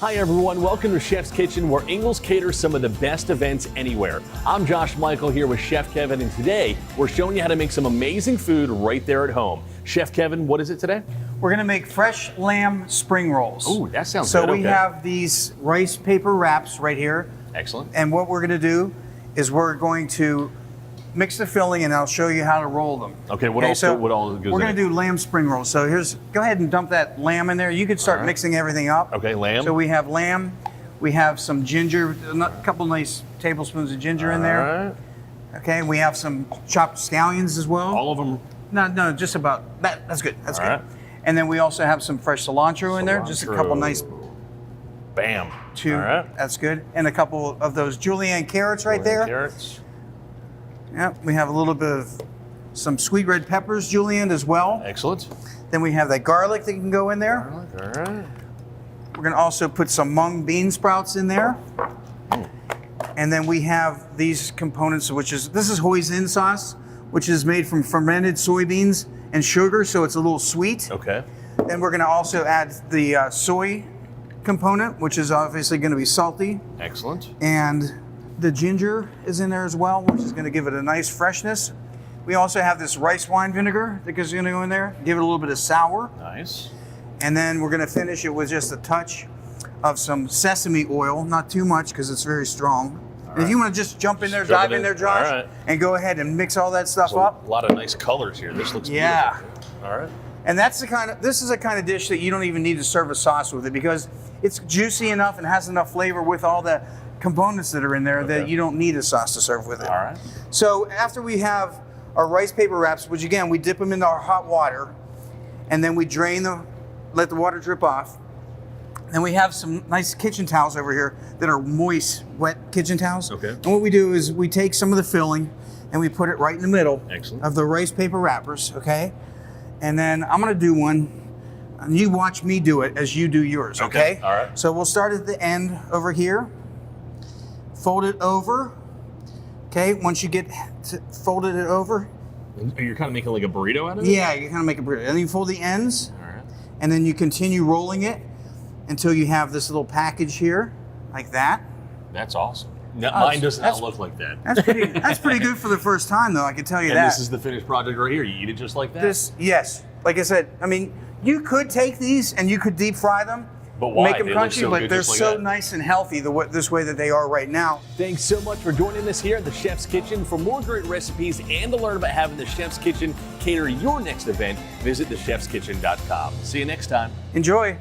Hi everyone, welcome to Chef's Kitchen, where Ingles caters some of the best events anywhere. I'm Josh Michael here with Chef Kevin, and today we're showing you how to make some amazing food right there at home. Chef Kevin, what is it today? We're gonna make fresh lamb spring rolls. Ooh, that sounds good. good. So we have these rice paper wraps right here. Excellent. And what we're gonna do is we're going to mix the filling, and I'll show you how to roll them. Okay, what all goes in We're gonna it? do lamb spring rolls. So go ahead and dump that lamb in there. You could start mixing everything up. Okay, lamb. So we have lamb, we have some ginger, a couple nice tablespoons of ginger in there. All right. Okay, we have some chopped scallions as well. All of them? No, just about that. That's good. That's All good. right. And then we also have some fresh cilantro in there. Just a couple nice. Bam. Two. All right. That's good. And a couple of those julienne carrots right there. Carrots. Yeah. We have a little bit of some sweet red peppers julienne as well. Excellent. Then we have that garlic that can go in there. Garlic, all right. We're going to also put some mung bean sprouts in there. And then we have these components, this is Hoisin sauce, which is made from fermented soybeans and sugar, so it's a little sweet. Okay. Then we're going to also add the soy component, which is obviously going to be salty. Excellent. And the ginger is in there as well, which is going to give it a nice freshness. We also have this rice wine vinegar that is going to go in there, give it a little bit of sour. Nice. And then we're going to finish it with just a touch of some sesame oil, not too much because it's very strong. And if you want to just jump in there, dive in there, Josh, and go ahead and mix all that stuff up. A lot of nice colors here. This looks beautiful. All right. And this is the kind of dish that you don't even need to serve a sauce with it, because it's juicy enough and has enough flavor with all the components that are in there that you don't need a sauce to serve with it. All right. So after we have our rice paper wraps, which again, we dip them into our hot water, and then we drain them, let the water drip off. Then we have some nice kitchen towels over here that are moist, wet kitchen towels. Okay. And what we do is we take some of the filling and we put it right in the middle Excellent. of the rice paper wrappers, okay? And then I'm gonna do one, and you watch me do it as you do yours, okay? All right. So we'll start at the end over here, fold it over, okay? Once you get folded it over. You're kind of making like a burrito out of it? Yeah, you kind of make a burrito. And then you fold the ends, All right. and then you continue rolling it until you have this little package here, like that. That's awesome. Mine does not look like that. That's pretty good for the first time, though, I can tell you that. And this is the finished project right here. You eat it just like that? Yes. Like I said, I mean, you could take these and you could deep fry them. But why? Make them They look crunchy, so but good they're just like so that. nice and healthy this way that they are right now. Thanks so much for joining us here at the Chef's Kitchen. For more great recipes and to learn about having the Chef's Kitchen cater your next event, visit thechefskitchen.com. See you next time. Enjoy.